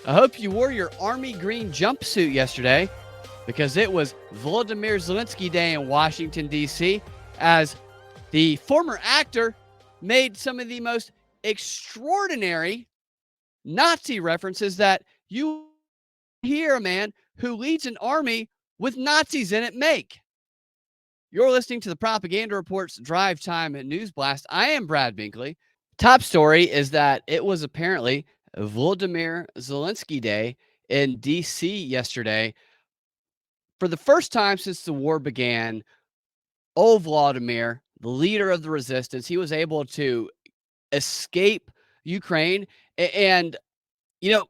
I hope you wore your army green jumpsuit yesterday because it was Volodymyr Zelensky Day in Washington, D.C., as the former actor made some of the most extraordinary Nazi references that you hear a man who leads an army with Nazis in it make. You're listening to the Propaganda Report's Drive Time News Blast. I am Brad Binkley. Top story is that it was apparently Volodymyr Zelensky Day in D.C. yesterday. For the first time since the war began, old Vladimir, the leader of the resistance, he was able to escape Ukraine. And, you know,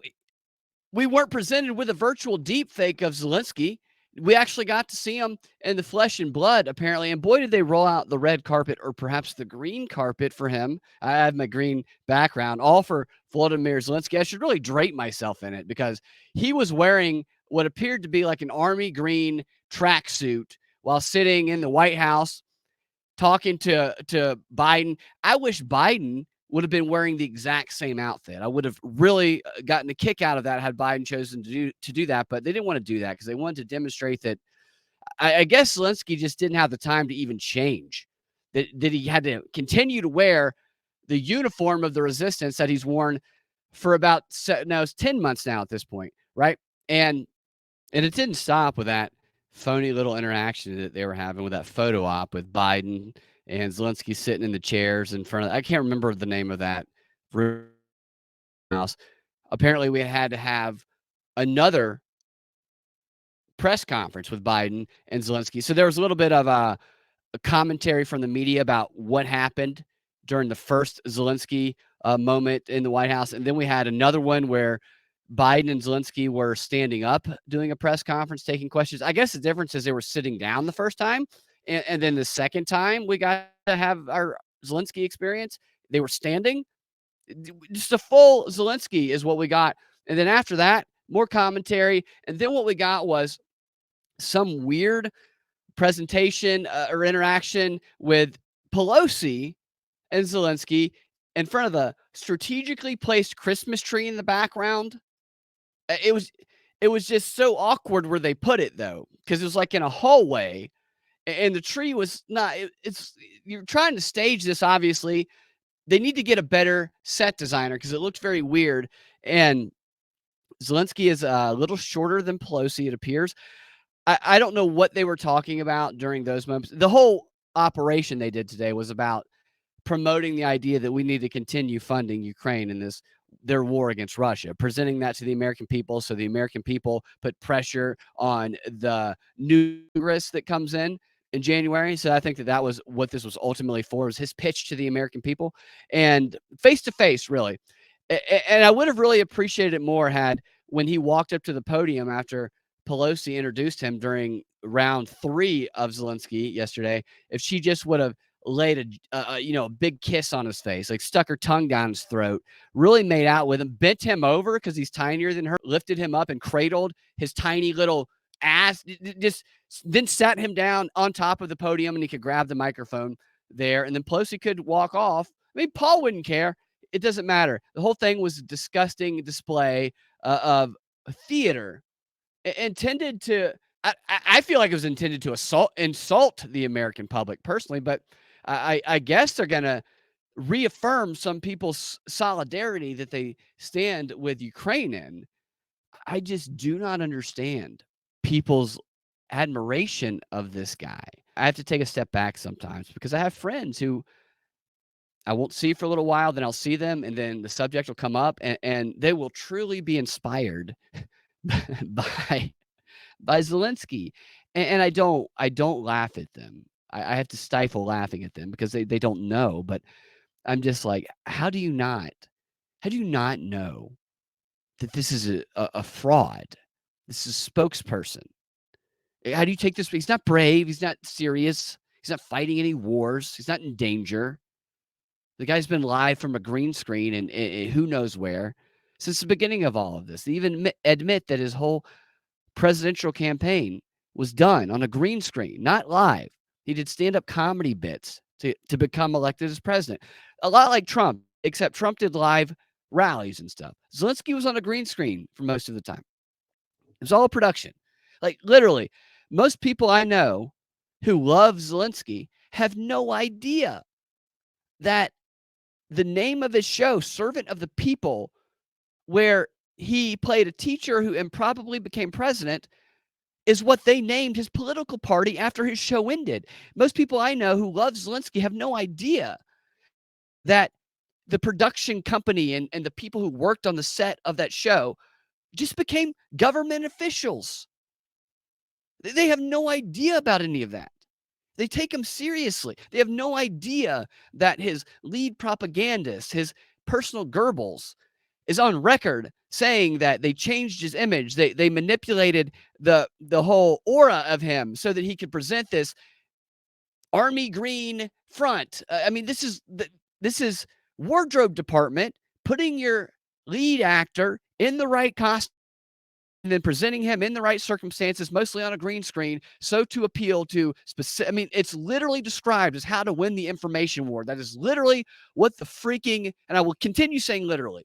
we weren't presented with a virtual deep fake of Zelensky. We actually got to see him in the flesh and blood, apparently. And boy, did they roll out the red carpet or perhaps the green carpet for him. I have my green background, all for Volodymyr Zelensky. I should really drape myself in it because he was wearing what appeared to be like an army green tracksuit while sitting in the White House talking to Biden. I wish Biden would have been wearing the exact same outfit. I would have really gotten a kick out of that had Biden chosen to do that, but they didn't want to do that because they wanted to demonstrate that I guess Zelensky just didn't have the time to even change. That he had to continue to wear the uniform of the resistance that he's worn for about it's 10 months now at this point, right? And it didn't stop with that phony little interaction that they were having with that photo op with Biden and Zelensky sitting in the chairs in front of. I can't remember the name of that house. Apparently, we had to have another press conference with Biden and Zelensky. So there was a little bit of a commentary from the media about what happened during the first Zelensky moment in the White House, and then we had another one where Biden and Zelensky were standing up doing a press conference, taking questions. I guess the difference is they were sitting down the first time. And then the second time we got to have our Zelensky experience, they were standing. Just a full Zelensky is what we got. And then after that, more commentary. And then what we got was some weird presentation or interaction with Pelosi and Zelensky in front of the strategically placed Christmas tree in the background. It was just so awkward where they put it though, because it was like in a hallway, and the tree was not. It's you're trying to stage this. Obviously, they need to get a better set designer because it looked very weird. And Zelensky is a little shorter than Pelosi, it appears. I don't know what they were talking about during those moments. The whole operation they did today was about promoting the idea that we need to continue funding Ukraine in their war against Russia, presenting that to the American people so the American people put pressure on the new Congress that comes in January. So I think that was what this was ultimately for, was his pitch to the American people and face to face, really. And I would have really appreciated it more had when he walked up to the podium after Pelosi introduced him during round 3 of Zelensky yesterday, if she just would have laid a big kiss on his face, like stuck her tongue down his throat, really made out with him, bent him over because he's tinier than her, lifted him up and cradled his tiny little ass, just then sat him down on top of the podium and he could grab the microphone there. And then Pelosi could walk off. I mean, Paul wouldn't care. It doesn't matter. The whole thing was a disgusting display of theater intended to. I feel like it was intended to insult the American public personally, but I guess they're going to reaffirm some people's solidarity that they stand with Ukraine in. I just do not understand people's admiration of this guy. I have to take a step back sometimes because I have friends who I won't see for a little while, then I'll see them, and then the subject will come up, and they will truly be inspired by Zelensky, and I don't laugh at them. I have to stifle laughing at them because they don't know, but I'm just like, how do you not know that this is a fraud? This is a spokesperson. How do you take this? He's not brave. He's not serious. He's not fighting any wars. He's not in danger. The guy's been live from a green screen and who knows where since the beginning of all of this. They even admit that his whole presidential campaign was done on a green screen, not live. He did stand-up comedy bits to become elected as president. A lot like Trump, except Trump did live rallies and stuff. Zelensky was on a green screen for most of the time. It was all a production. Like, literally, most people I know who love Zelensky have no idea that the name of his show, Servant of the People, where he played a teacher who improbably became president, is what they named his political party after his show ended. Most people I know who love Zelensky have no idea that the production company and the people who worked on the set of that show just became government officials. They have no idea about any of that. They take him seriously. They have no idea that his lead propagandist, his personal Goebbels, is on record saying that they changed his image. They manipulated the whole aura of him so that he could present this army green front. I mean, this is wardrobe department putting your lead actor in the right costume and then presenting him in the right circumstances, mostly on a green screen, so to appeal to specific. I mean, it's literally described as how to win the information war. That is literally what the freaking, and I will continue saying literally,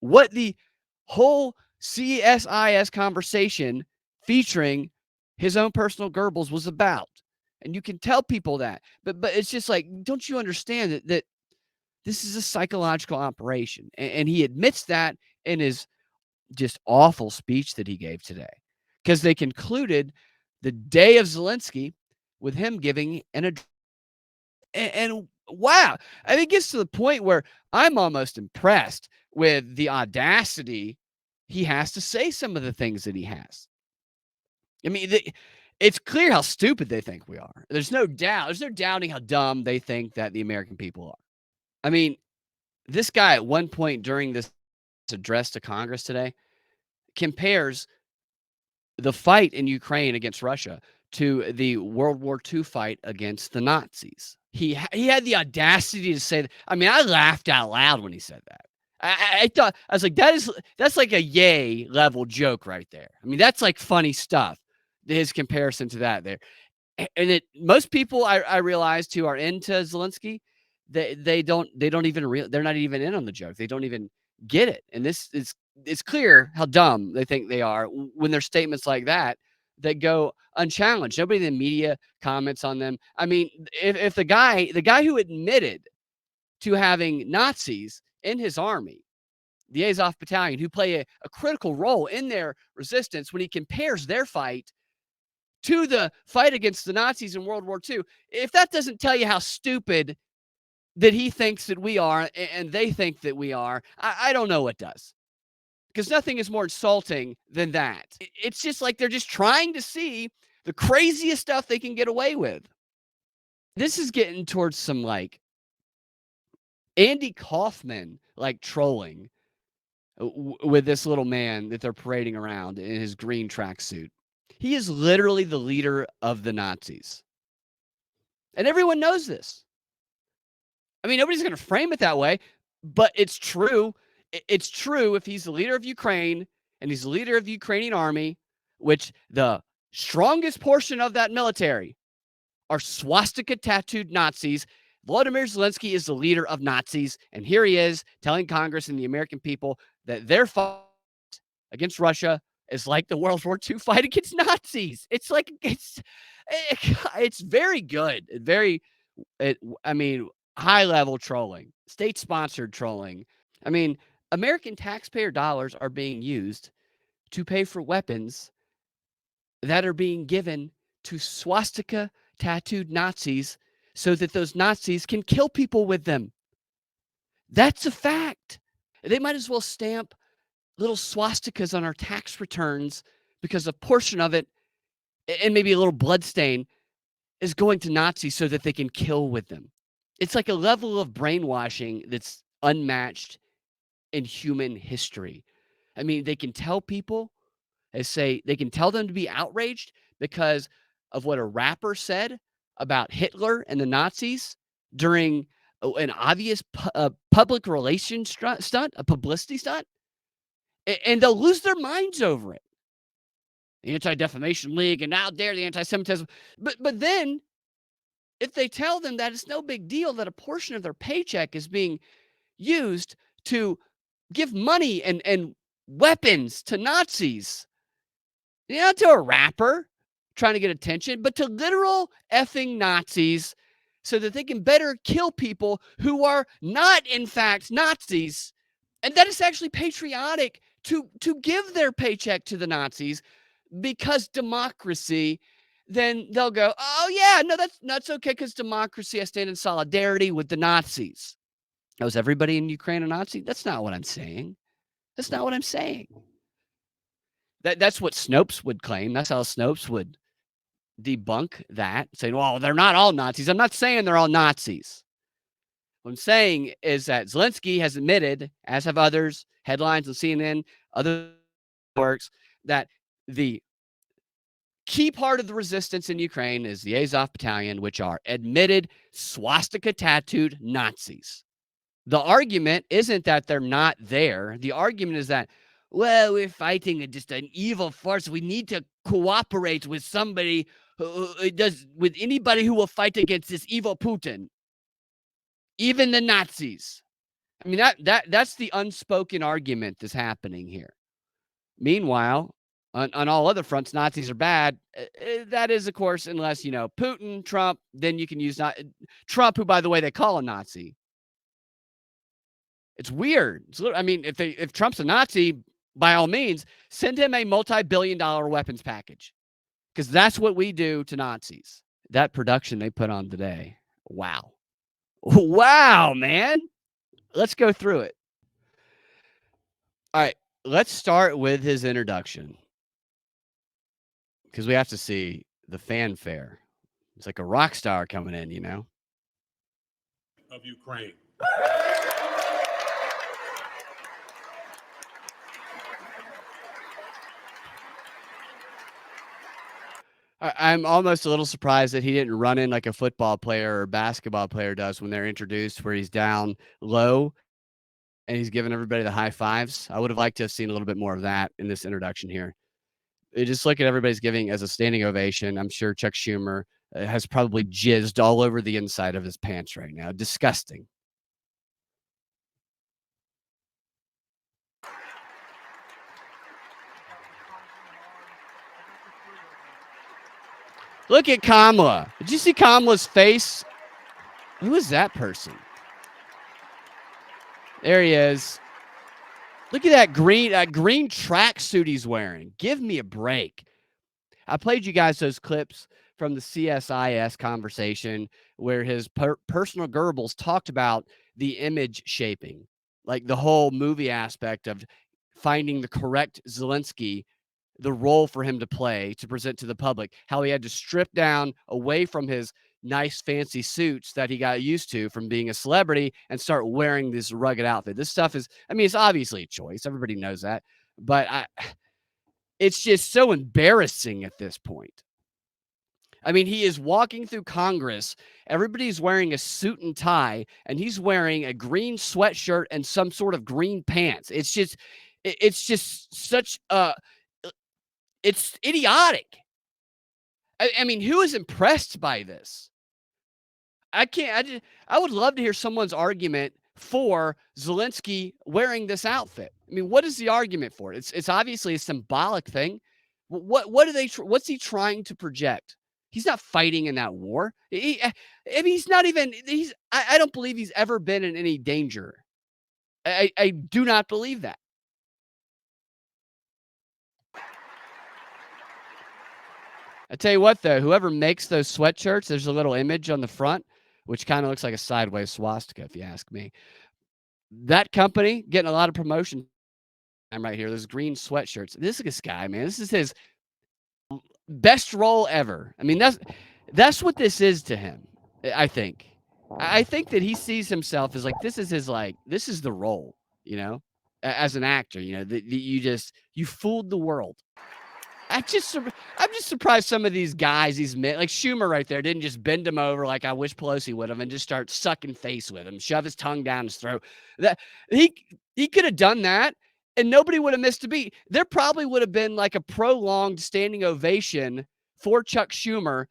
what the whole CSIS conversation featuring his own personal Goebbels was about. And you can tell people that. But it's just like, don't you understand that this is a psychological operation? And he admits that in his just awful speech that he gave today, because they concluded the day of Zelensky with him giving an address. And wow, I mean, it gets to the point where I'm almost impressed with the audacity he has to say some of the things that he has. I mean, it's clear how stupid they think we are. There's no doubt. There's no doubting how dumb they think that the American people are. I mean, this guy at one point during this address to Congress today compares the fight in Ukraine against Russia to the World War II fight against the Nazis. He had the audacity to say that. I mean, I laughed out loud when he said that. I thought, I was like, that's like a yay level joke right there. I mean, that's like funny stuff. His comparison to that there. And most people I realized who are into Zelensky, they don't even they're not even in on the joke. They don't even get it. And this is it's clear how dumb they think they are when there's statements like that that go unchallenged. Nobody in the media comments on them. I mean, if the guy who admitted to having Nazis in his army, the Azov Battalion, who play a critical role in their resistance, when he compares their fight to the fight against the Nazis in World War II, if that doesn't tell you how stupid that he thinks that we are and they think that we are, I don't know what does. Because nothing is more insulting than that. It's just like they're just trying to see the craziest stuff they can get away with. This is getting towards some like Andy Kaufman like trolling with this little man that they're parading around in his green tracksuit. He is literally the leader of the Nazis. And everyone knows this. I mean, nobody's going to frame it that way, but it's true. It's true if he's the leader of Ukraine and he's the leader of the Ukrainian army, which the strongest portion of that military are swastika tattooed Nazis. Volodymyr Zelensky is the leader of Nazis, and here he is telling Congress and the American people that their fight against Russia is like the World War II fight against Nazis. It's like it's very good, I mean, high level trolling, state sponsored trolling. I mean, American taxpayer dollars are being used to pay for weapons that are being given to swastika tattooed Nazis so that those Nazis can kill people with them. That's a fact. They might as well stamp little swastikas on our tax returns because a portion of it, and maybe a little blood stain, is going to Nazis so that they can kill with them. It's like a level of brainwashing that's unmatched in human history. I mean, they can tell people, they can tell them to be outraged because of what a rapper said about Hitler and the Nazis during an obvious public relations stunt, a publicity stunt, and they'll lose their minds over it. The Anti-Defamation League, and now dare the anti-Semitism. But then, if they tell them that it's no big deal that a portion of their paycheck is being used to give money and weapons to Nazis. Not to a rapper trying to get attention, but to literal effing Nazis so that they can better kill people who are not, in fact, Nazis. And that is actually patriotic to give their paycheck to the Nazis because democracy. Then they'll go, oh, yeah, no, that's okay because democracy, I stand in solidarity with the Nazis. Now, is everybody in Ukraine a Nazi? That's not what I'm saying. That's not what I'm saying. That's what Snopes would claim. That's how Snopes would debunk that, saying, well, they're not all Nazis. I'm not saying they're all Nazis. What I'm saying is that Zelensky has admitted, as have others, headlines on CNN, other networks, that the key part of the resistance in Ukraine is the Azov Battalion, which are admitted swastika-tattooed Nazis. The argument isn't that they're not there. The argument is that, well, we're fighting just an evil force. We need to cooperate with somebody with anybody who will fight against this evil Putin, even the Nazis. I mean, that's the unspoken argument that's happening here. Meanwhile, on all other fronts, Nazis are bad. That is, of course, unless, Putin, Trump, then you can use Trump, who, by the way, they call a Nazi. It's weird. I mean, if Trump's a Nazi, by all means, send him a multi-billion-dollar weapons package, because that's what we do to Nazis. That production they put on today, wow. Wow, man. Let's go through it. All right, let's start with his introduction, because we have to see the fanfare. It's like a rock star coming in, Of Ukraine. I'm almost a little surprised that he didn't run in like a football player or basketball player does when they're introduced, where he's down low and he's giving everybody the high fives. I would have liked to have seen a little bit more of that in this introduction here. Just look at everybody's giving as a standing ovation. I'm sure Chuck Schumer has probably jizzed all over the inside of his pants right now. Disgusting. Look at Kamala. Did you see Kamala's face? Who is that person? There he is. Look at that green tracksuit he's wearing. Give me a break. I played you guys those clips from the CSIS conversation where his personal Goebbels talked about the image shaping, like the whole movie aspect of finding the correct Zelensky, the role for him to play, to present to the public, how he had to strip down away from his nice fancy suits that he got used to from being a celebrity and start wearing this rugged outfit. This stuff is, I mean, it's obviously a choice. Everybody knows that. But it's just so embarrassing at this point. I mean, he is walking through Congress. Everybody's wearing a suit and tie, and he's wearing a green sweatshirt and some sort of green pants. It's just such it's idiotic. I mean, who is impressed by this? I would love to hear someone's argument for Zelensky wearing this outfit. I mean, what is the argument for it? It's obviously a symbolic thing. What's he trying to project? He's not fighting in that war. I mean, he's not even, I don't believe he's ever been in any danger. I do not believe that. I tell you what, though, whoever makes those sweatshirts, there's a little image on the front, which kind of looks like a sideways swastika, if you ask me. That company getting a lot of promotion. I'm right here. Those green sweatshirts. This guy, man, this is his best role ever. I mean, that's what this is to him. I think. I think that he sees himself as like this is the role, as an actor. That you fooled the world. I'm just surprised some of these guys, like Schumer right there, didn't just bend him over like I wish Pelosi would have and just start sucking face with him, shove his tongue down his throat. That he could have done that and nobody would have missed a beat. There probably would have been like a prolonged standing ovation for Chuck Schumer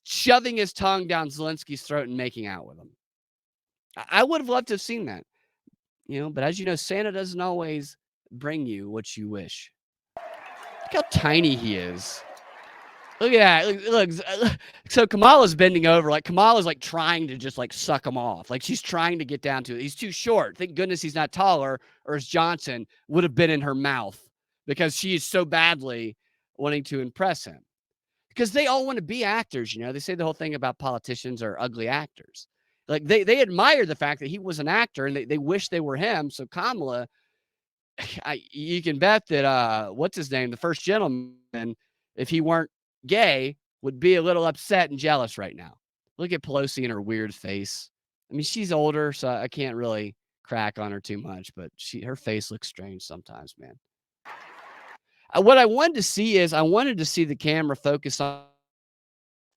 shoving his tongue down Zelensky's throat and making out with him. I would have loved to have seen that. But as you know, Santa doesn't always bring you what you wish. Look how tiny he is. Look at that. Look. So Kamala's bending over. Like Kamala's like trying to just like suck him off. Like she's trying to get down to it. He's too short. Thank goodness he's not taller, or as Johnson would have been in her mouth because she is so badly wanting to impress him. Because they all want to be actors. They say the whole thing about politicians are ugly actors. Like they admire the fact that he was an actor and they wish they were him. So Kamala, you can bet that what's his name, the first gentleman, if he weren't gay, would be a little upset and jealous right now. Look at Pelosi and her weird face. I mean, she's older, so I can't really crack on her too much, but her face looks strange sometimes, man. What I wanted to see is the camera focus on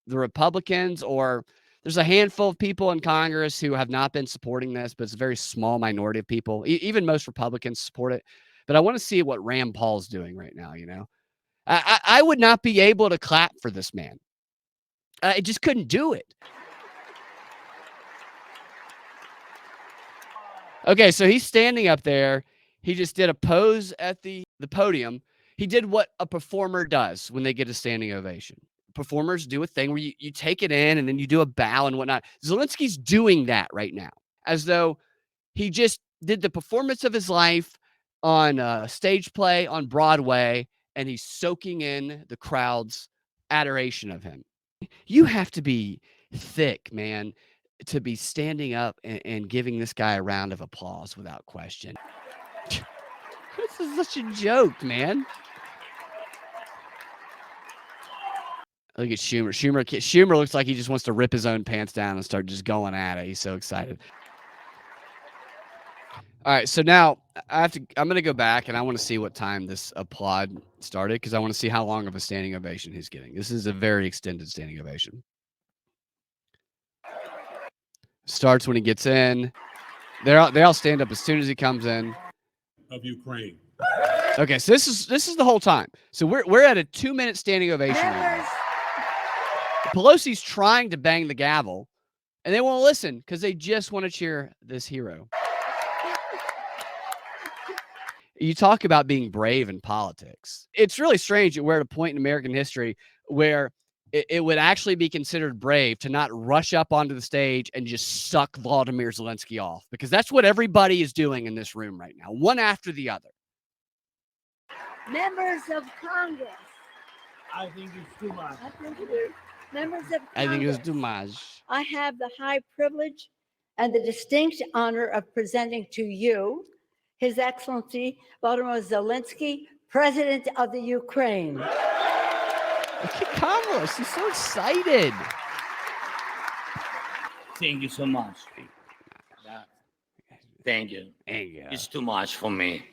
the Republicans, or there's a handful of people in Congress who have not been supporting this, but it's a very small minority of people. Even most Republicans support it. But I want to see what Rand Paul's doing right now. I would not be able to clap for this man. I just couldn't do it. Okay, so he's standing up there. He just did a pose at the podium. He did what a performer does when they get a standing ovation. Performers do a thing where you take it in and then you do a bow and whatnot. Zelensky's doing that right now, as though he just did the performance of his life on a stage play on Broadway, and he's soaking in the crowd's adoration of him. You have to be thick, man, to be standing up and giving this guy a round of applause without question. This is such a joke, man. Look at Schumer. Schumer looks like he just wants to rip his own pants down and start just going at it. He's so excited. All right, so now I'm going to go back and I want to see what time this applaud started, because I want to see how long of a standing ovation he's getting. This is a very extended standing ovation. Starts when he gets in. They all stand up as soon as he comes in. Of Ukraine. Okay, so this is the whole time. So we're at a 2-minute standing ovation right now. Pelosi's trying to bang the gavel, and they won't listen because they just want to cheer this hero. You talk about being brave in politics. It's really strange that we're at a point in American history where it would actually be considered brave to not rush up onto the stage and just suck Vladimir Zelensky off, because that's what everybody is doing in this room right now, one after the other. Members of Congress. I think it's too much. I think it is. Members of Congress. I think it's too much. I have the high privilege and the distinct honor of presenting to you His Excellency Volodymyr Zelensky, President of the Ukraine. Look at Kamala. She's so excited. Thank you so much. Thank you. It's too much for me.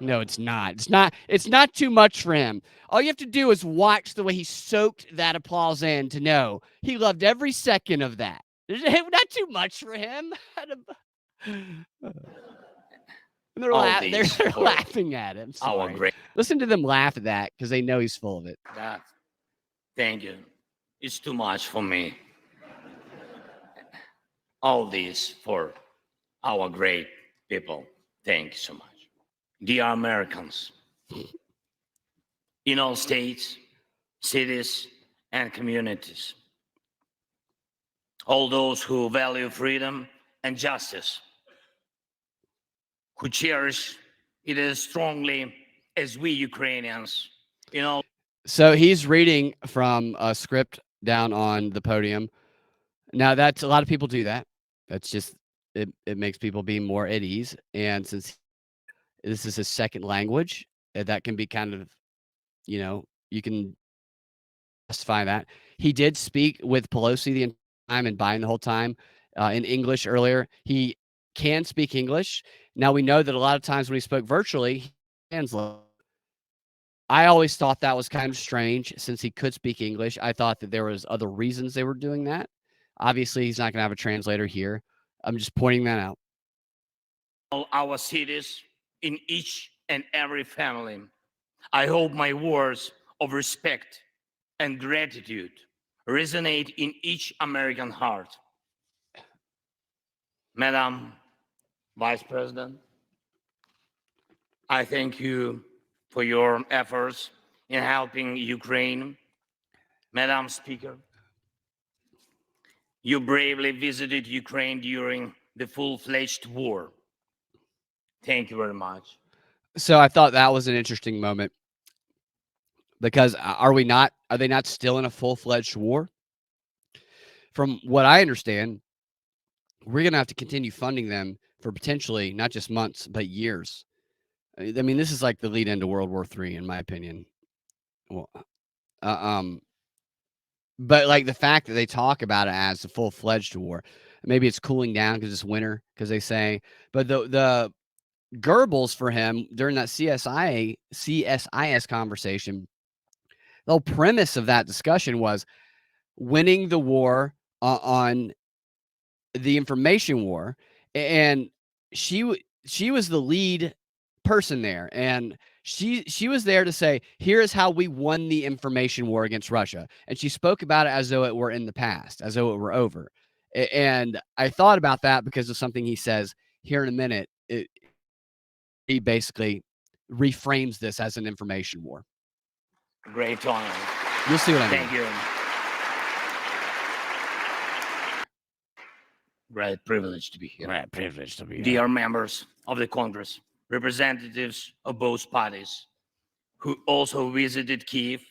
No, it's not. It's not too much for him. All you have to do is watch the way he soaked that applause in to know he loved every second of that. Not too much for him. And they're laughing at him. Sorry. Listen to them laugh at that because they know he's full of it. Thank you. It's too much for me. All this for our great people. Thank you so much. Dear Americans, in all states, cities, and communities, all those who value freedom and justice, who cherish it as strongly as we Ukrainians, So he's reading from a script down on the podium. Now, that's a lot of people do that. That's just, it makes people be more at ease. And since this is his second language, that can be kind of, you can justify that. He did speak with Pelosi the entire time and Biden the whole time in English earlier. He can speak English. Now, we know that a lot of times when he spoke virtually, he translated. I always thought that was kind of strange since he could speak English. I thought that there was other reasons they were doing that. Obviously, he's not going to have a translator here. I'm just pointing that out. All our cities, in each and every family, I hope my words of respect and gratitude resonate in each American heart. Madam Vice President, I thank you for your efforts in helping Ukraine. Madam Speaker, you bravely visited Ukraine during the full-fledged war. Thank you very much. So I thought that was an interesting moment because are they not still in a full-fledged war? From what I understand, we're going to have to continue funding them for potentially not just months, but years. I mean, this is like the lead into World War III, in my opinion. Well, uh, um, but like the fact that they talk about it as a full-fledged war, maybe it's cooling down because it's winter, because they say, but the Goebbels for him during that CSIS conversation, the whole premise of that discussion was winning the war on the information war, and she was the lead person there, and she was there to say, here is how we won the information war against Russia, and she spoke about it as though it were in the past, as though it were over. And I thought about that because of something he says here in a minute. He basically reframes this as an information war. Great honor. You'll see what I mean. Thank you. Great privilege to be here. Right, privilege to be Dear members of the Congress, representatives of both parties who also visited Kiev,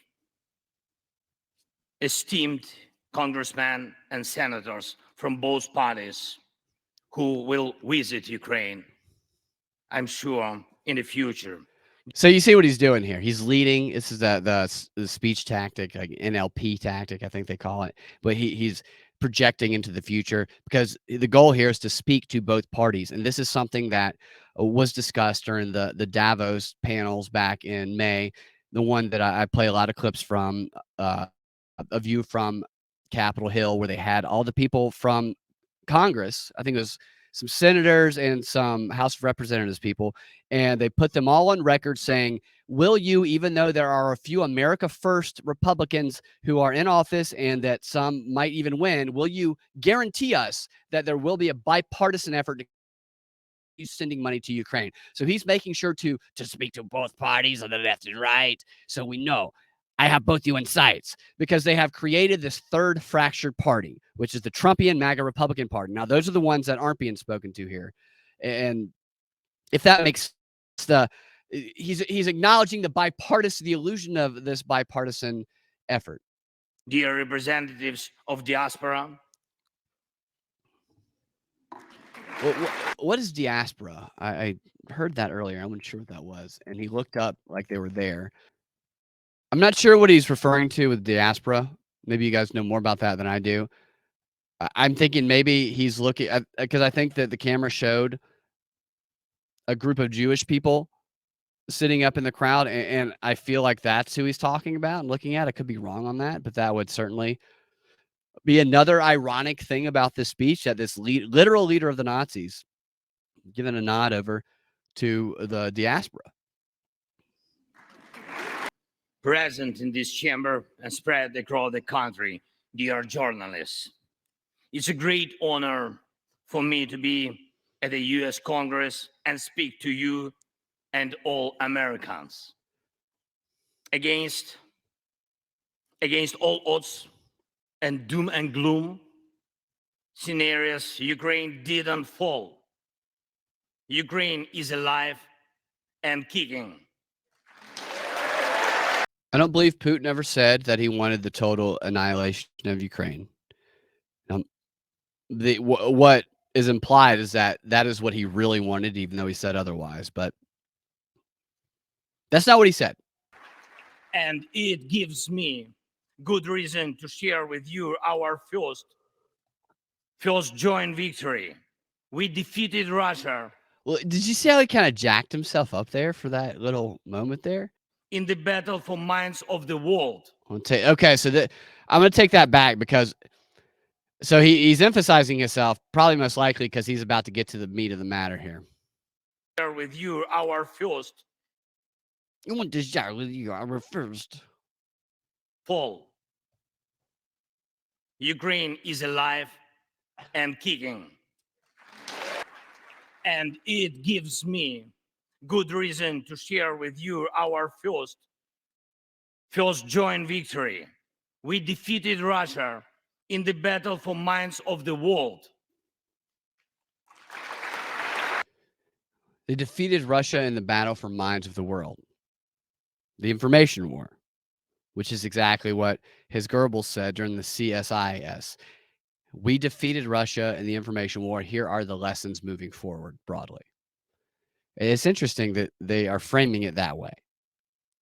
esteemed congressmen and senators from both parties who will visit Ukraine, I'm sure, in the future. So you see what he's doing here. He's leading. This is the speech tactic, like NLP tactic, I think they call it. But he's projecting into the future because the goal here is to speak to both parties, and this is something that was discussed during the Davos panels back in May. The one that I play a lot of clips from, a view from Capitol Hill, where they had all the people from Congress. I think it was some senators and some House of Representatives people, and they put them all on record saying, will you, even though there are a few America First Republicans who are in office and that some might even win, will you guarantee us that there will be a bipartisan effort to keep sending money to Ukraine? So he's making sure to speak to both parties on the left and right, so we know I have both you in sights, because they have created this third fractured party, which is the Trumpian MAGA Republican Party. Now, those are the ones that aren't being spoken to here. And if that makes he's acknowledging the illusion of this bipartisan effort. Dear representatives of diaspora, What is diaspora? I heard that earlier. I wasn't sure what that was. And he looked up like they were there. I'm not sure what he's referring to with diaspora. Maybe you guys know more about that than I do. I'm thinking maybe he's looking at, because I think that the camera showed a group of Jewish people sitting up in the crowd, and I feel like that's who he's talking about and looking at. I could be wrong on that, but that would certainly be another ironic thing about this speech, that this literal leader of the Nazis giving a nod over to the diaspora. present in this chamber and spread across the country, dear journalists. It's a great honor for me to be at the US Congress and speak to you and all Americans. Against all odds and doom and gloom scenarios, Ukraine didn't fall. Ukraine is alive and kicking. I don't believe Putin ever said that he wanted the total annihilation of Ukraine. What is implied is that is what he really wanted, even though he said otherwise. But that's not what he said. And it gives me good reason to share with you our first joint victory. We defeated Russia. Well, did you see how he kind of jacked himself up there for that little moment there? In the battle for minds of the world. Okay, so I'm going to take that back, because so he's emphasizing himself, probably most likely because he's about to get to the meat of the matter here. Share with you our first. You want to share with you our first fall. Ukraine is alive and kicking. And it gives me good reason to share with you our first joint victory. We defeated Russia in the battle for minds of the world. They defeated Russia in the battle for minds of the world, the information war, which is exactly what his Goebbels said during the CSIS. We defeated Russia in the information war. Here are the lessons moving forward broadly. It's interesting that they are framing it that way,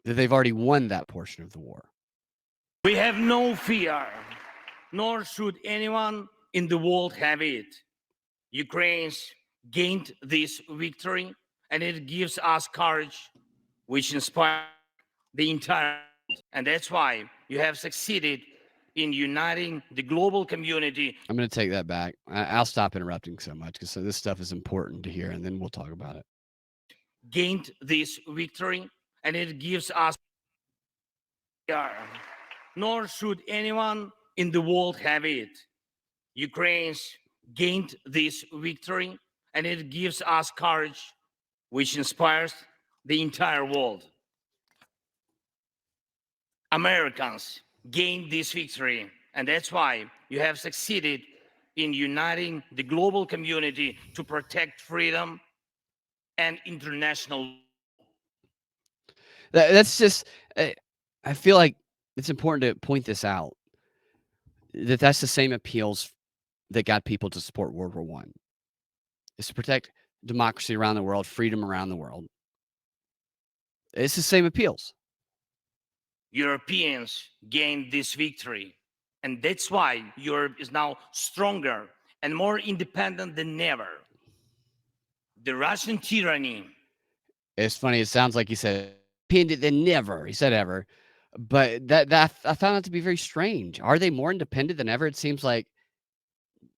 that they've already won that portion of the war. We have no fear, nor should anyone in the world have it. Ukraine's gained this victory, and it gives us courage, which inspires the entire world. And that's why you have succeeded in uniting the global community. I'm going to take that back. I'll stop interrupting so much because this stuff is important to hear, and then we'll talk about it. Gained this victory, and it gives us nor should anyone in the world have it. Ukraine's gained this victory, and it gives us courage, which inspires the entire world. Americans gained this victory, and that's why you have succeeded in uniting the global community to protect freedom and international. That's just, I feel like it's important to point this out, that that's the same appeals that got people to support World War I, is to protect democracy around the world, freedom around the world. It's the same appeals. Europeans gained this victory, and that's why Europe is now stronger and more independent than ever. The Russian tyranny. It's funny. It sounds like he said independent than never. He said ever, but that I found that to be very strange. Are they more independent than ever? It seems like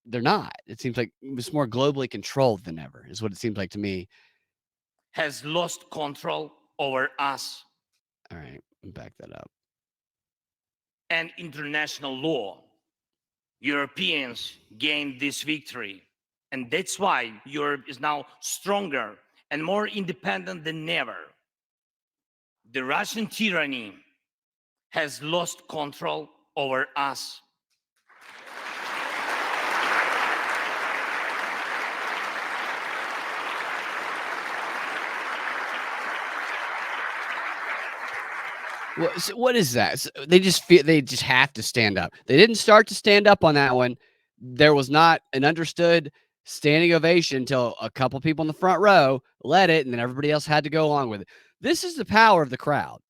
they're not. It seems like it's more globally controlled than ever, is what it seems like to me. Has lost control over us. All right, back that up. And international law. Europeans gained this victory, and that's why Europe is now stronger and more independent than ever. The Russian tyranny has lost control over us. What is that? So they just have to stand up. They didn't start to stand up on that one. There was not an understood standing ovation until a couple people in the front row led it, and then everybody else had to go along with it. This is the power of the crowd.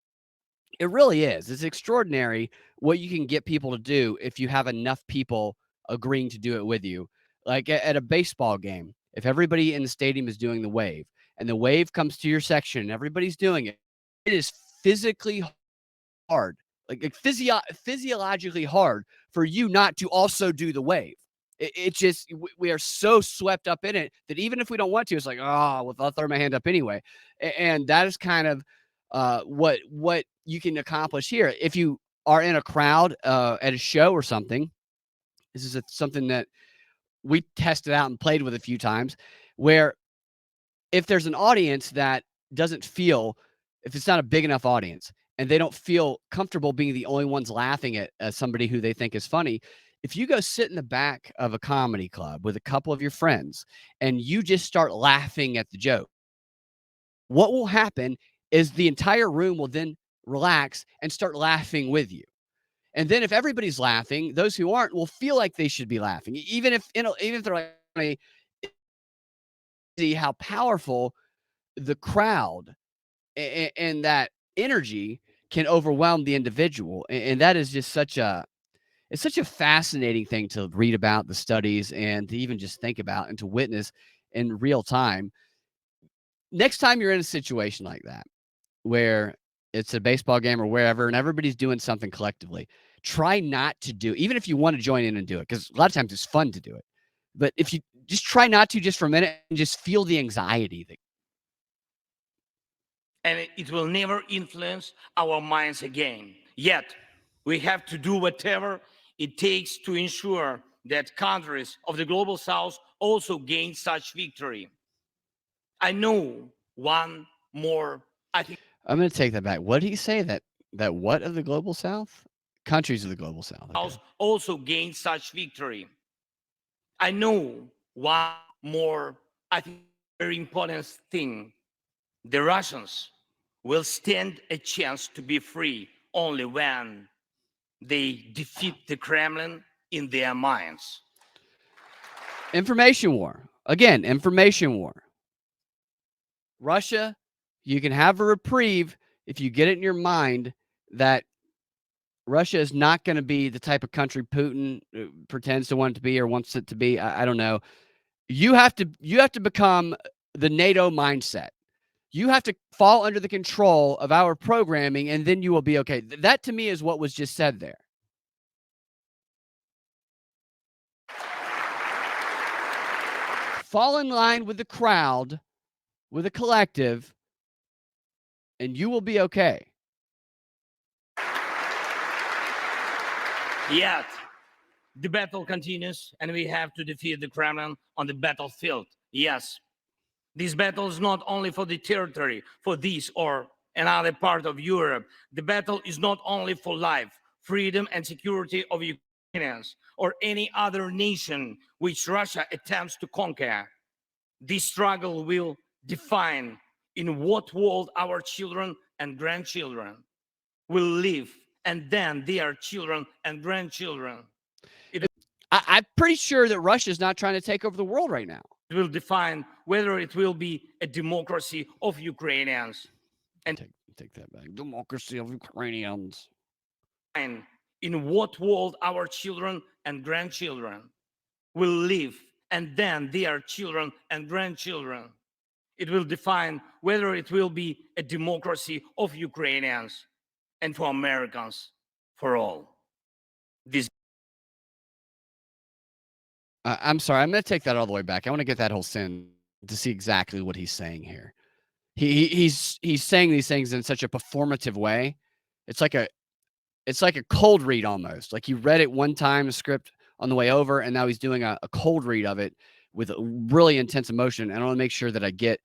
It really is. It's extraordinary what you can get people to do if you have enough people agreeing to do it with you. Like at a baseball game, if everybody in the stadium is doing the wave, and the wave comes to your section and everybody's doing it, it is physically hard, like physiologically hard for you not to also do the wave. It just, we are so swept up in it that even if we don't want to, it's like, oh, well, I'll throw my hand up anyway. And that is kind of what you can accomplish here. If you are in a crowd at a show or something, this is something that we tested out and played with a few times, where if there's an audience that doesn't feel, if it's not a big enough audience and they don't feel comfortable being the only ones laughing at somebody who they think is funny, if you go sit in the back of a comedy club with a couple of your friends and you just start laughing at the joke, what will happen is the entire room will then relax and start laughing with you. And then if everybody's laughing, those who aren't will feel like they should be laughing, even if they're like, see how powerful the crowd and that energy can overwhelm the individual. And that is just it's such a fascinating thing to read about, the studies, and to even just think about and to witness in real time. Next time you're in a situation like that, where it's a baseball game or wherever, and everybody's doing something collectively, try not to do, even if you want to join in and do it, because a lot of times it's fun to do it. But if you just try not to, just for a minute, and just feel the anxiety that, and it will never influence our minds again. Yet, we have to do whatever it takes to ensure that countries of the global south also gain such victory. I know one more, I think, I'm going to take that back. What did he say? That what of the global south? Countries of the global south. Okay. also gain such victory. I know one more, I think, very important thing. The Russians will stand a chance to be free only when they defeat the Kremlin in their minds. Information war. Again, information war. Russia, you can have a reprieve if you get it in your mind that Russia is not going to be the type of country Putin pretends to want it to be or wants it to be. I don't know. You have to become the NATO mindset. You have to fall under the control of our programming, and then you will be okay. That to me is what was just said there. Fall in line with the crowd, with a collective, and you will be okay. Yet, the battle continues, and we have to defeat the Kremlin on the battlefield. Yes, this battle is not only for the territory, for this or another part of Europe. The battle is not only for life, freedom, and security of Ukrainians or any other nation which Russia attempts to conquer. This struggle will define in what world our children and grandchildren will live, and then their children and grandchildren. I'm pretty sure that Russia is not trying to take over the world right now. It will define whether it will be a democracy of Ukrainians. And Take that back. Democracy of Ukrainians. in what world our children and grandchildren will live, and then their children and grandchildren. It will define whether it will be a democracy of Ukrainians and for Americans, for all. This I'm sorry. I'm going to take that all the way back. I want to get that whole sentence to see exactly what he's saying here. He's saying these things in such a performative way. It's like a cold read almost. Like you read it one time, the script on the way over, and now he's doing a cold read of it with a really intense emotion. And I want to make sure that I get.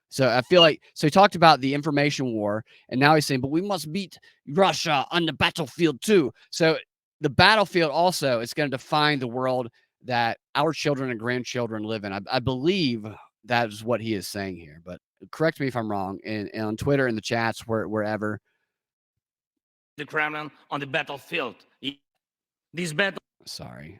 So I feel like he talked about the information war, and now he's saying, but we must beat Russia on the battlefield too. So the battlefield also is going to define the world that our children and grandchildren live in. I believe that is what he is saying here, but correct me if I'm wrong. And on Twitter, in the chats, wherever. the Kremlin on the battlefield. This battle. Sorry.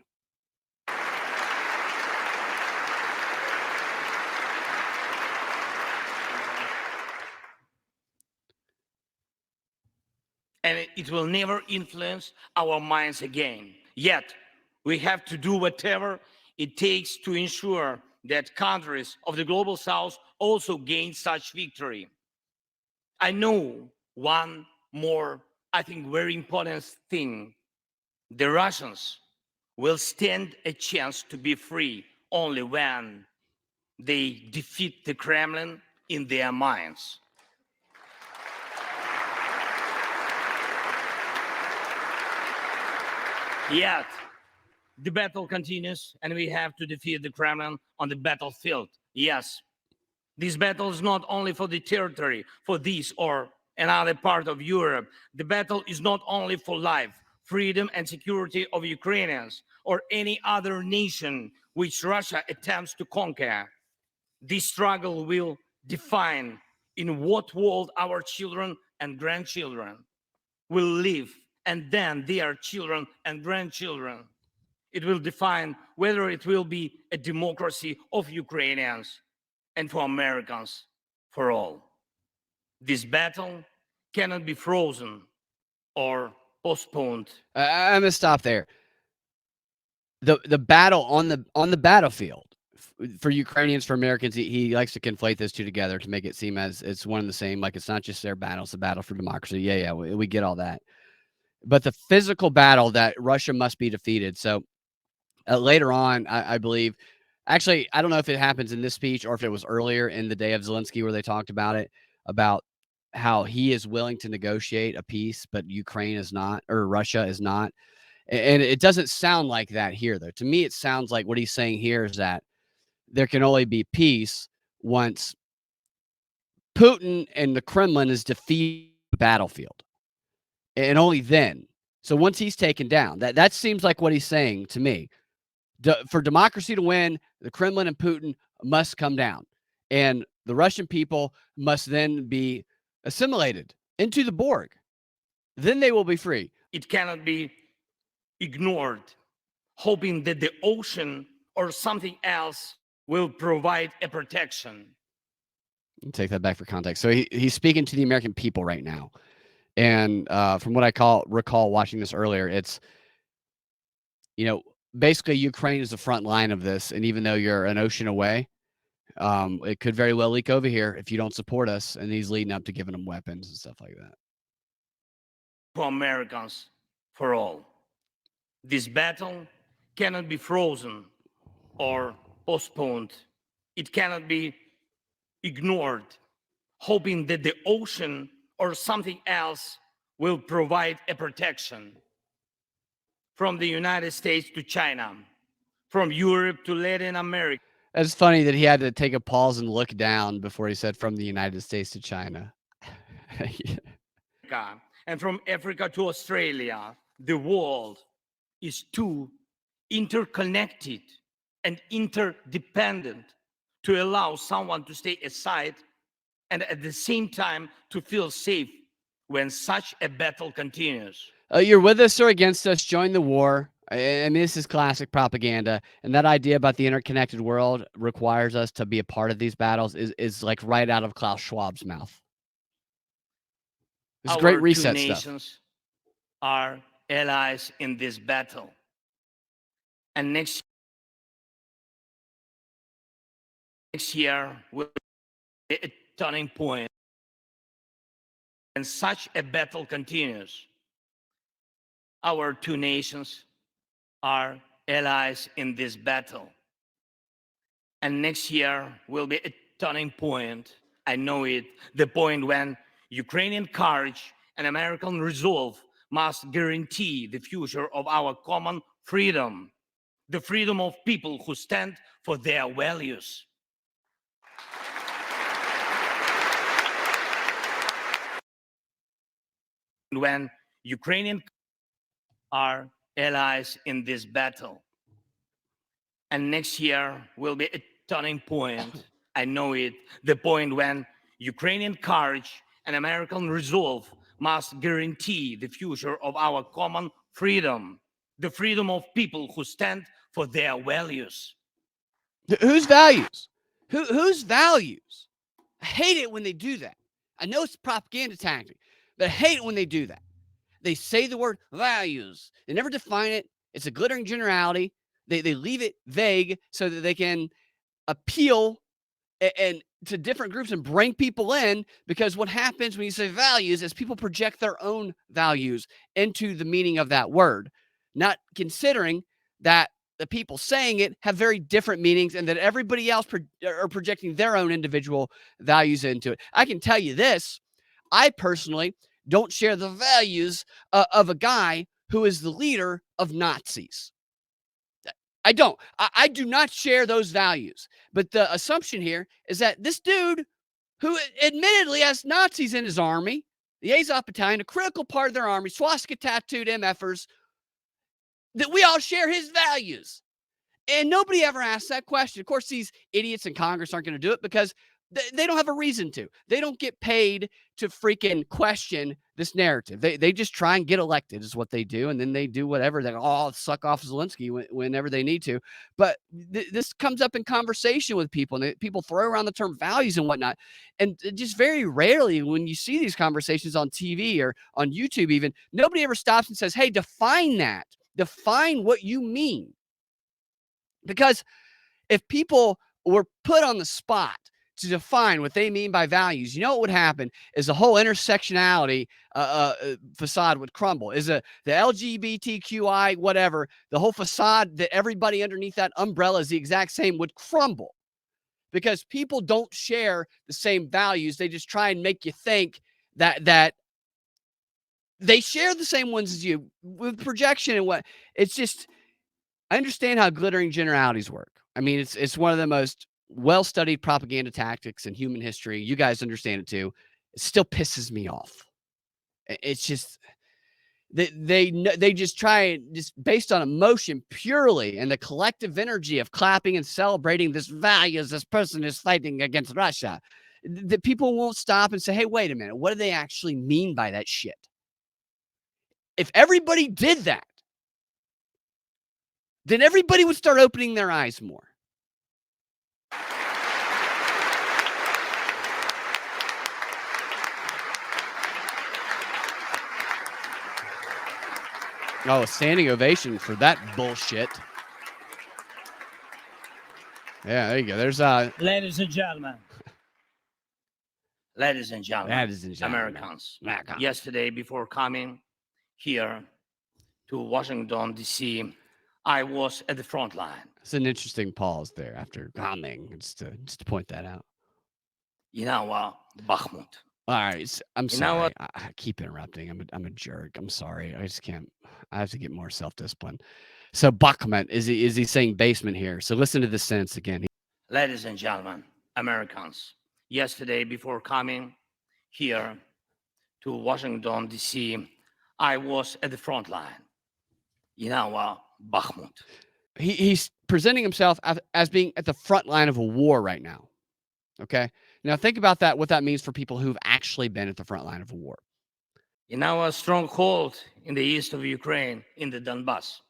And it will never influence our minds again. Yet, we have to do whatever it takes to ensure that countries of the global south also gain such victory. I know one more, I think, very important thing. The Russians will stand a chance to be free only when they defeat the Kremlin in their minds. Yet, the battle continues, and we have to defeat the Kremlin on the battlefield. Yes, this battle is not only for the territory, for this or another part of Europe. The battle is not only for life, freedom, and security of Ukrainians or any other nation which Russia attempts to conquer. This struggle will define in what world our children and grandchildren will live, and then their children and grandchildren. It will define whether it will be a democracy of Ukrainians and for Americans, for all. This battle cannot be frozen or postponed. I'm gonna stop there. The battle on the battlefield for Ukrainians, for Americans, he likes to conflate those two together to make it seem as it's one and the same. Like it's not just their battle; it's a battle for democracy. Yeah, we get all that. But the physical battle that Russia must be defeated. So later on, I believe, actually, I don't know if it happens in this speech or if it was earlier in the day of Zelensky where they talked about it, about how he is willing to negotiate a peace, but Ukraine is not, or Russia is not. And it doesn't sound like that here, though. To me, it sounds like what he's saying here is that there can only be peace once Putin and the Kremlin is defeated on the battlefield, and only then. So once he's taken down, that seems like what he's saying to me. For democracy to win, the Kremlin and Putin must come down, and the Russian people must then be assimilated into the Borg. Then they will be free. It cannot be ignored, hoping that the ocean or something else will provide a protection. Take that back for context. So he's speaking to the American people right now. And from what I recall watching this earlier, it's, basically Ukraine is the front line of this. And even though you're an ocean away, it could very well leak over here if you don't support us. And he's leading up to giving them weapons and stuff like that. For Americans, for all. This battle cannot be frozen or postponed. It cannot be ignored, hoping that the ocean or something else will provide a protection. From the United States to China, from Europe to Latin America. It's funny that he had to take a pause and look down before he said from the United States to China. And from Africa to Australia, the world is too interconnected and interdependent to allow someone to stay aside and at the same time to feel safe when such a battle continues. You're with us or against us, join the war. I mean, this is classic propaganda. And that idea about the interconnected world requires us to be a part of these battles is like right out of Klaus Schwab's mouth. It's great reset two stuff. Nations are allies in this battle. And next year will be a turning point. And such a battle continues. Our two nations are allies in this battle. And next year will be a turning point. I know it, the point when Ukrainian courage and American resolve must guarantee the future of our common freedom, the freedom of people who stand for their values. When Ukrainian are allies in this battle. And next year will be a turning point. I know it, the point when Ukrainian courage and American resolve must guarantee the future of our common freedom, the freedom of people who stand for their values. Whose values? Whose values? I hate it when they do that. I know it's a propaganda tactic, but I hate it when they do that. They say the word values. They never define it. It's a glittering generality. They leave it vague so that they can appeal and to different groups and bring people in, because what happens when you say values is people project their own values into the meaning of that word, not considering that the people saying it have very different meanings and that everybody else are projecting their own individual values into it. I can tell you this. I personally don't share the values of a guy who is the leader of Nazis. I don't. I do not share those values. But the assumption here is that this dude, who admittedly has Nazis in his army, the Azov Battalion, a critical part of their army, swastika tattooed MFers, that we all share his values. And nobody ever asks that question. Of course, these idiots in Congress aren't going to do it because they don't have a reason to. They don't get paid to freaking question this narrative. They just try and get elected is what they do. And then they do whatever. They suck off Zelensky whenever they need to. But this comes up in conversation with people. And people throw around the term values and whatnot. And just very rarely when you see these conversations on TV or on YouTube even, nobody ever stops and says, hey, define that. Define what you mean. Because if people were put on the spot to define what they mean by values, you know what would happen is the whole intersectionality facade would crumble. Is the LGBTQI whatever, the whole facade that everybody underneath that umbrella is the exact same would crumble, because people don't share the same values. They just try and make you think that they share the same ones as you with projection and what. It's just, I understand how glittering generalities work. I mean, it's one of the most well-studied propaganda tactics and human history. You guys understand it too. It still pisses me off. It's just they just try just based on emotion purely and the collective energy of clapping and celebrating this values this person is fighting against Russia. The people won't stop and say, "Hey, wait a minute. What do they actually mean by that shit?" If everybody did that, then everybody would start opening their eyes more. Oh, a standing ovation for that bullshit. Yeah, there you go. There's Ladies and gentlemen, Ladies and gentlemen, Ladies and gentlemen. Americans, Americans. yesterday before coming here to Washington, D.C., I was at the front line. It's an interesting pause there after coming, just to point that out. Bakhmut. All right, I'm You know sorry. what? I keep interrupting. I'm a jerk. I'm sorry. I just can't. I have to get more self-discipline. So Bakhmut, is he saying basement here? So listen to this sentence again. Ladies and gentlemen, Americans, yesterday before coming here to Washington, D.C., I was at the front line. Bakhmut. He's presenting himself as being at the front line of a war right now. Okay. Now think about that. What that means for people who've actually been at the front line of a war. A stronghold in the east of Ukraine, in the Donbass.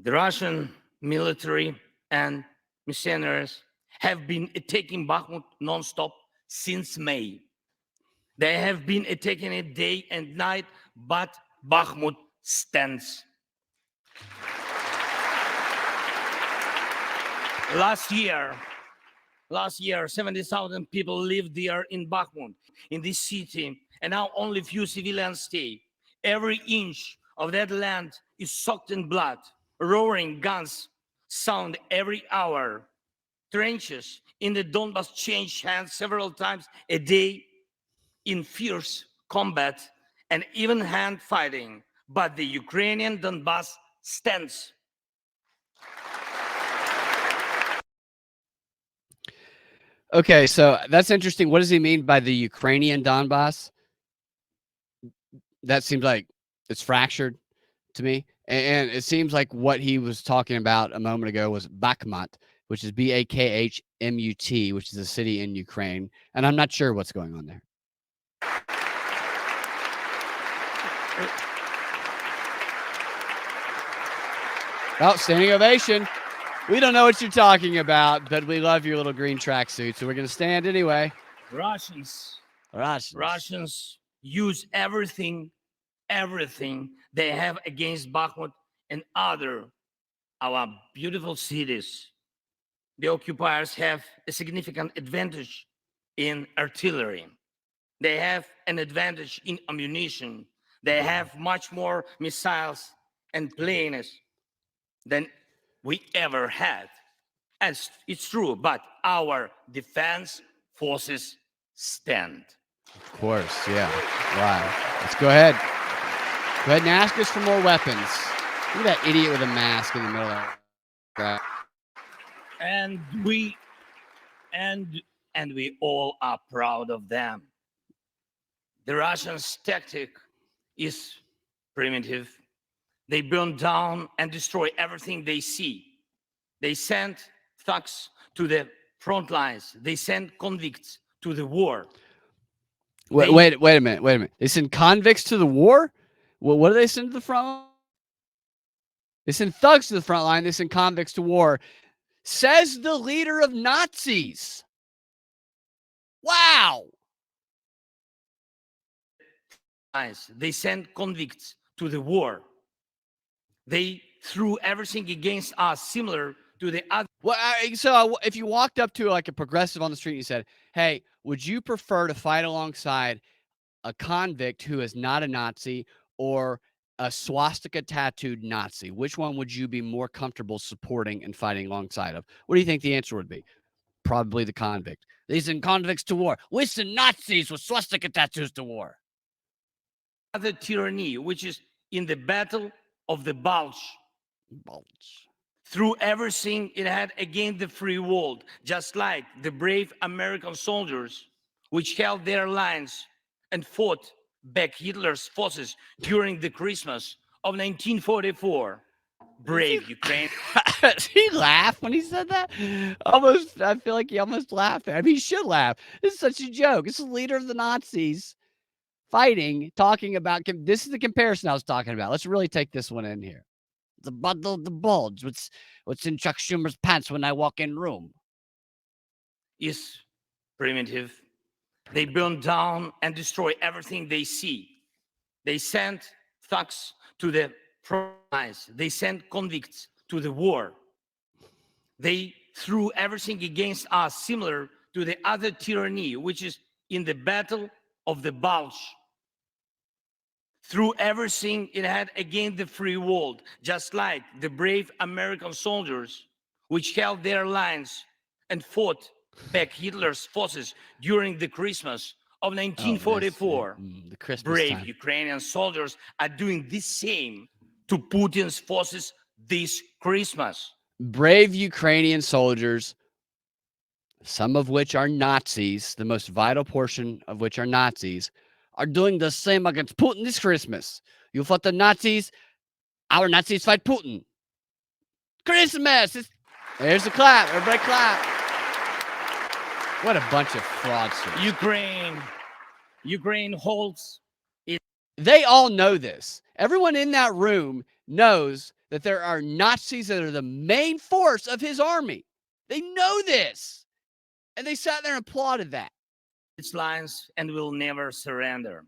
The Russian military and mercenaries have been attacking Bakhmut nonstop since May. They have been attacking it day and night, but Bakhmut stands. Last year, 70,000 people lived there in Bakhmut, in this city, and now only few civilians stay. Every inch of that land is soaked in blood. Roaring guns sound every hour. Trenches in the Donbass change hands several times a day in fierce combat and even hand fighting. But the Ukrainian Donbass stands. Okay, so that's interesting. What does he mean by the Ukrainian Donbass? That seems like it's fractured to me. And it seems like what he was talking about a moment ago was Bakhmut, which is Bakhmut, which is a city in Ukraine. And I'm not sure what's going on there. Oh, standing ovation. We don't know what you're talking about, but we love your little green tracksuit, so we're going to stand anyway. Russians use everything they have against Bakhmut and our beautiful cities. The occupiers have a significant advantage in artillery. They have an advantage in ammunition. They have much more missiles and planes than we ever had. And it's true, but our defense forces stand. Of course, yeah. Wow. Let's go ahead. Go ahead and ask us for more weapons. Look at that idiot with a mask in the middle of that. And we all are proud of them. The Russians' tactic is primitive. They burn down and destroy everything they see. They send thugs to the front lines. They send convicts to the war. Wait a minute. They send convicts to the war? Well, what do they send to the front line? They send thugs to the front line. They send convicts to war. Says the leader of Nazis. Wow. They send convicts to the war. They threw everything against us, similar to the other. Well, so if you walked up to like a progressive on the street and you said, "Hey, would you prefer to fight alongside a convict who is not a Nazi or a swastika tattooed Nazi? Which one would you be more comfortable supporting and fighting alongside of?" What do you think the answer would be? Probably the convict. They send convicts to war. We send Nazis with swastika tattoos to war. Other tyranny, which is in the battle of the Bulge. threw everything it had against the free world, just like the brave American soldiers, which held their lines and fought back Hitler's forces during the Christmas of 1944. Brave Ukraine. Did he laugh when he said that? Almost, I feel like he almost laughed. I mean, he should laugh. This is such a joke. This is the leader of the Nazis fighting, talking about. This is the comparison I was talking about. Let's really take this one in here. The bundle, the bulge. What's in Chuck Schumer's pants when I walk in room? Is primitive. They burn down and destroy everything they see. They send thugs to the front lines. They send convicts to the war. They threw everything against us, similar to the other tyranny, which is in the battle of the Bulge. Threw everything it had against the free world, just like the brave American soldiers, which held their lines and fought back Hitler's forces during the Christmas of 1944. The Christmas Brave time. Ukrainian soldiers are doing the same to Putin's forces this Christmas. Brave Ukrainian soldiers, some of which are Nazis, the most vital portion of which are Nazis, are doing the same against Putin this Christmas. You fought the Nazis, our Nazis fight Putin. Christmas! There's the clap. Everybody clap. What a bunch of fraudsters. Ukraine holds They all know this. Everyone in that room knows that there are Nazis that are the main force of his army. They know this. And they sat there and applauded that. its lines and will never surrender.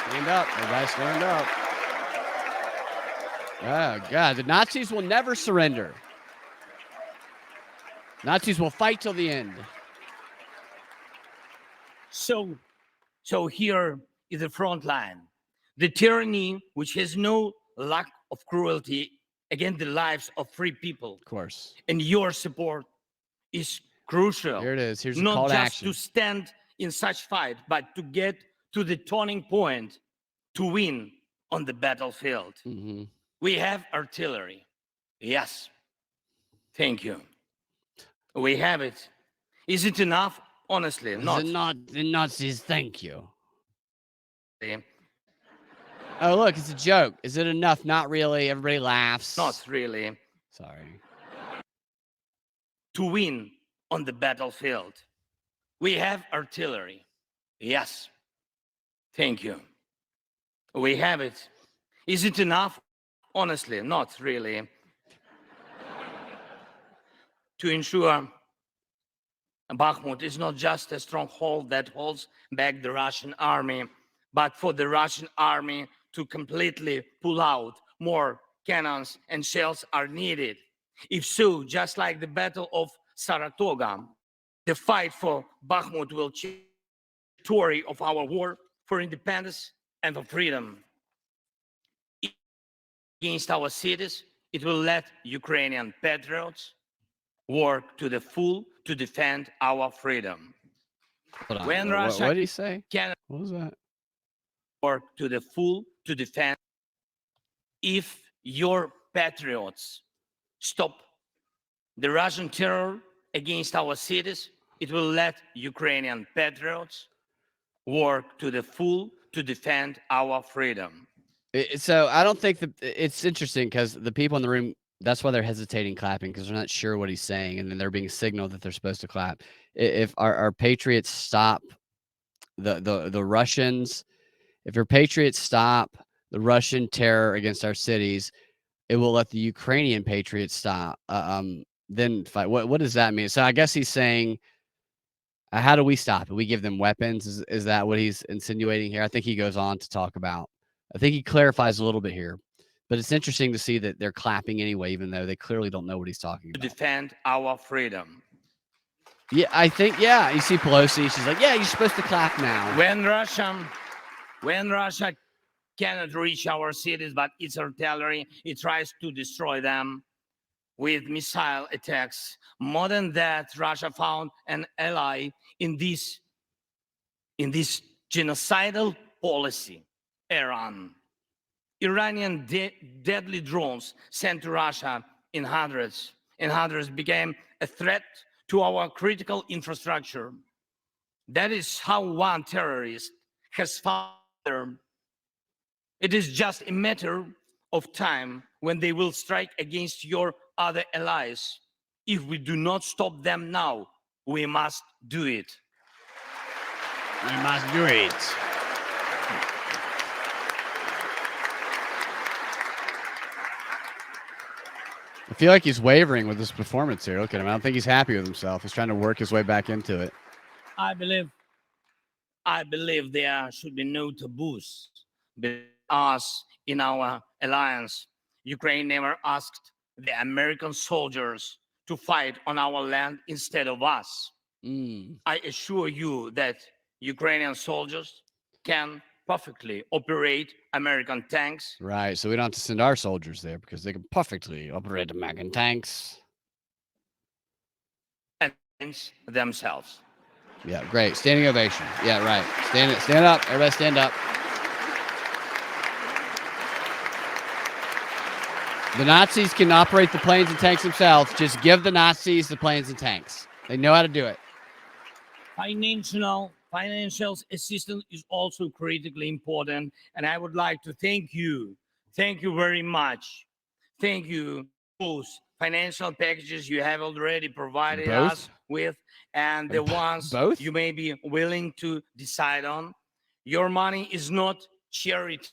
Stand up. Everybody stand up. Oh, God. The Nazis will never surrender. Nazis will fight till the end. So here is the front line. The tyranny which has no lack of cruelty against the lives of free people. Of course. And your support is crucial. Here it is. Here's the call Not to just action. to stand in such fight, but to get to the turning point to win on the battlefield. Mhm. We have artillery. Yes. Thank you. We have it. Is it enough? Honestly, Is not. it not the Nazis? Thank you. Really. Oh, look, it's a joke. Is it enough? Not really. Everybody laughs. Not really. Sorry. To win on the battlefield. We have artillery. Yes. Thank you. We have it. Is it enough? Honestly, not really. To ensure Bakhmut is not just a stronghold that holds back the Russian army, but for the Russian army to completely pull out, more cannons and shells are needed. If so, just like the Battle of Saratoga, the fight for Bakhmut will change the story of our war for independence and for freedom. Against our cities, it will let Ukrainian patriots work to the full to defend our freedom. Hold on. When What Russia did he say? can What was that? work to the full to defend. If your patriots stop the Russian terror against our cities, it will let Ukrainian patriots work to the full to defend our freedom. So I don't think that it's interesting because the people in the room, that's why they're hesitating clapping because they're not sure what he's saying. And then they're being signaled that they're supposed to clap. If our patriots stop the Russians, if your patriots stop the Russian terror against our cities, it will let the Ukrainian patriots stop. Then fight. What does that mean? So I guess he's saying, how do we stop it? We give them weapons. Is that what he's insinuating here? I think he goes on to talk about. I think he clarifies a little bit here, but it's interesting to see that they're clapping anyway, even though they clearly don't know what he's talking To about. defend our freedom. Yeah, I think, yeah. You see Pelosi, she's like, yeah, you're supposed to clap now. When Russia cannot reach our cities, but its artillery, it tries to destroy them with missile attacks. More than that, Russia found an ally in this genocidal policy. Iranian deadly drones sent to Russia in hundreds became a threat to our critical infrastructure. That is how one terrorist has found. It is just a matter of time when they will strike against your other allies. If we do not stop them now, we must do it. We must do it. I feel like he's wavering with this performance here. Look at him. I don't think he's happy with himself. He's trying to work his way back into it. I believe there should be no taboos between us in our alliance. Ukraine never asked the American soldiers to fight on our land instead of us. I assure you that Ukrainian soldiers can perfectly operate American tanks. Right. So we don't have to send our soldiers there because they can perfectly operate American tanks. And themselves. Yeah, great. Standing ovation. Yeah, right. Stand up. Everybody stand up. The Nazis can operate the planes and tanks themselves. Just give the Nazis the planes and tanks. They know how to do it. Financial assistance is also critically important, and I would like to thank you. Thank you very much. Thank you. Those financial packages you have already provided us with, and the ones you may be willing to decide on. Your money is not charity.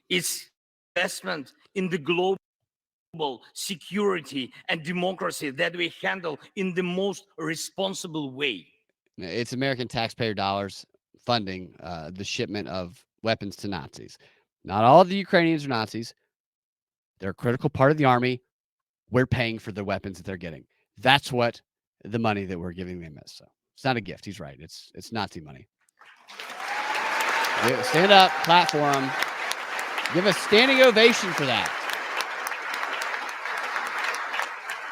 It's investment in the global security and democracy that we handle in the most responsible way. It's American taxpayer dollars funding the shipment of weapons to Nazis. Not all of the Ukrainians are Nazis. They're a critical part of the army. We're paying for the weapons that they're getting. That's what the money that we're giving them is. So it's not a gift. He's right. It's Nazi money. Stand up, clap for him. Give a standing ovation for that.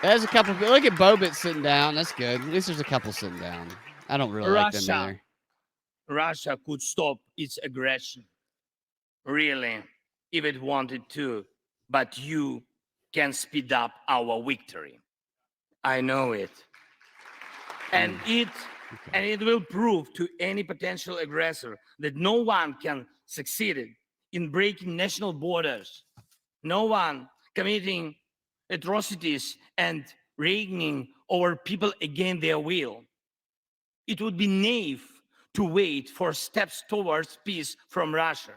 There's a couple. Look at Bobit sitting down. That's good. At least there's a couple sitting down. I don't really like them either. Russia could stop its aggression, really, if it wanted to. But you can speed up our victory. I know it. And it will prove to any potential aggressor that no one can succeed in breaking national borders. No one committing atrocities and reigning over people against their will. It would be naive to wait for steps towards peace from Russia,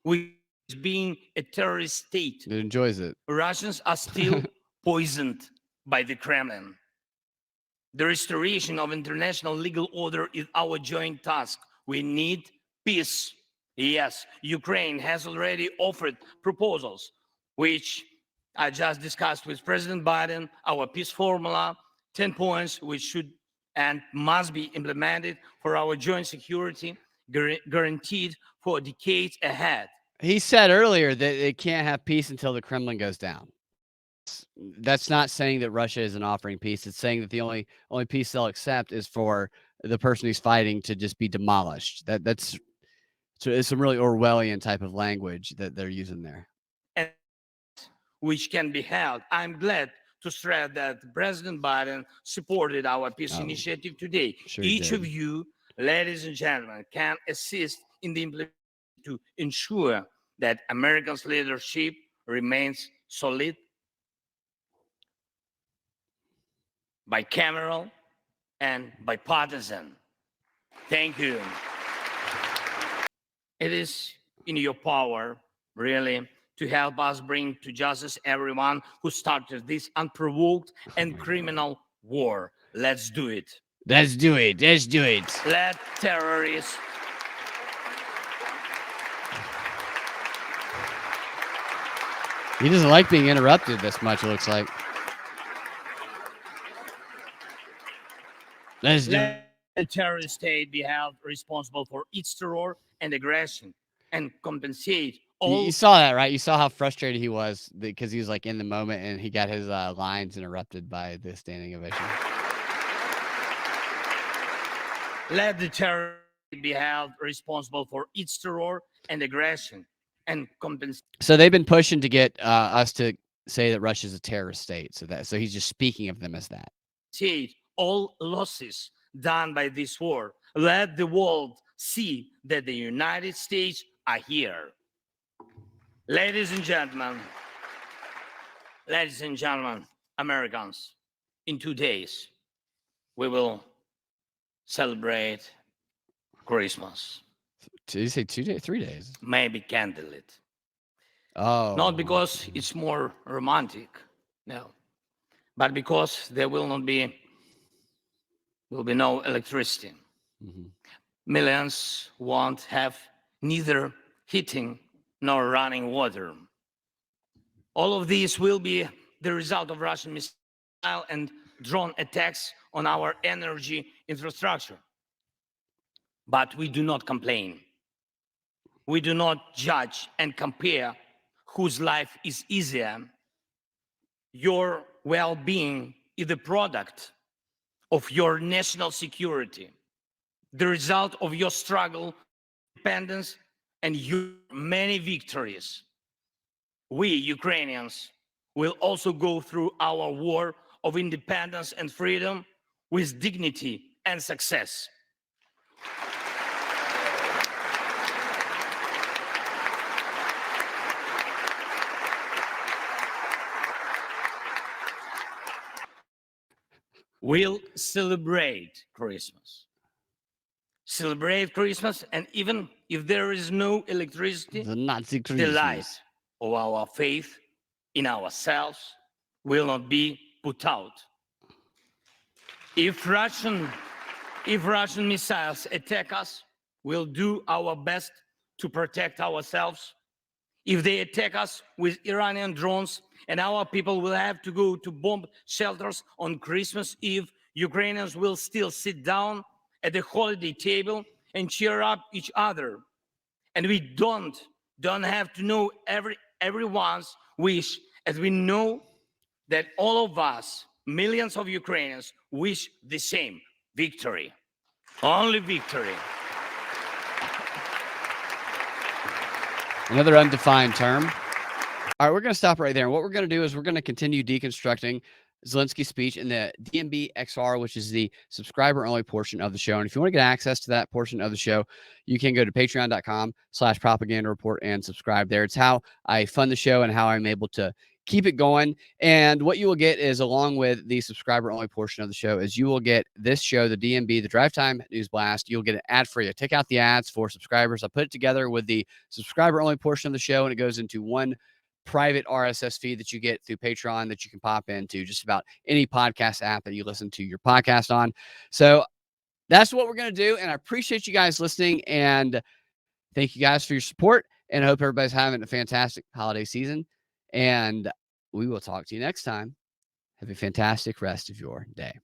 which is being a terrorist state. It enjoys it. Russians are still poisoned by the Kremlin. The restoration of international legal order is our joint task. We need peace. Yes, Ukraine has already offered proposals, which I just discussed with President Biden, our peace formula, 10 points, which should and must be implemented for our joint security, guaranteed for decades ahead. He said earlier that they can't have peace until the Kremlin goes down. That's not saying that Russia isn't offering peace. It's saying that the only peace they'll accept is for the person who's fighting to just be demolished. That's some really Orwellian type of language that they're using there. And which can be held. I'm glad to stress that President Biden supported our peace initiative today. Sure Each of you, ladies and gentlemen, can assist in the implementation to ensure that America's leadership remains solid, bicameral, and bipartisan. Thank you. It is in your power, really, to help us bring to justice everyone who started this unprovoked and criminal war. Let's do it. Let's do it. Let's do it. Let terrorists He doesn't like being interrupted this much, it looks like. Let's do it. the terrorist state be held responsible for its terror and aggression and compensate all. You saw that, right? You saw how frustrated he was because he was like in the moment and he got his lines interrupted by the standing ovation. Let the terrorist be held responsible for its terror and aggression and compensate So they've been pushing to get us to say that Russia's a terrorist state. So he's just speaking of them as that. all losses done by this war. Let the world see that the United States are here. Ladies and gentlemen, Americans, in 2 days, we will celebrate Christmas. Did you say 2 days, 3 days? Maybe candlelit. Oh, Not because it's more romantic, no, but because there will be no electricity. Mhm. Millions won't have neither heating nor running water. All of these will be the result of Russian missile and drone attacks on our energy infrastructure. But we do not complain. We do not judge and compare whose life is easier. Your well-being is the product of your national security, the result of your struggle, independence, and your many victories. We, Ukrainians, will also go through our war of independence and freedom with dignity and success. We'll celebrate Christmas. Celebrate Christmas, and even if there is no electricity, The Nazi the light Christmas. of our faith in ourselves will not be put out. If Russian missiles attack us, we'll do our best to protect ourselves. If they attack us with Iranian drones and our people will have to go to bomb shelters on Christmas Eve, Ukrainians will still sit down at the holiday table and cheer up each other. And we don't have to know everyone's wish, as we know that all of us, millions of Ukrainians, wish the same: victory. Only victory. Another undefined term. All right, we're going to stop right there. And what we're going to do is we're going to continue deconstructing Zelensky's speech in the DNB XR, which is the subscriber-only portion of the show. And if you want to get access to that portion of the show, you can go to patreon.com/propaganda report and subscribe there. It's how I fund the show and how I'm able to keep it going. And what you will get is, along with the subscriber-only portion of the show, is you will get this show, the DNB, the Drive Time News Blast. You'll get an ad-free. I take out the ads for subscribers. I put it together with the subscriber-only portion of the show, and it goes into one private RSS feed that you get through Patreon that you can pop into just about any podcast app that you listen to your podcast on. So that's what we're going to do. And I appreciate you guys listening, and thank you guys for your support, and I hope everybody's having a fantastic holiday season, and we will talk to you next time. Have a fantastic rest of your day.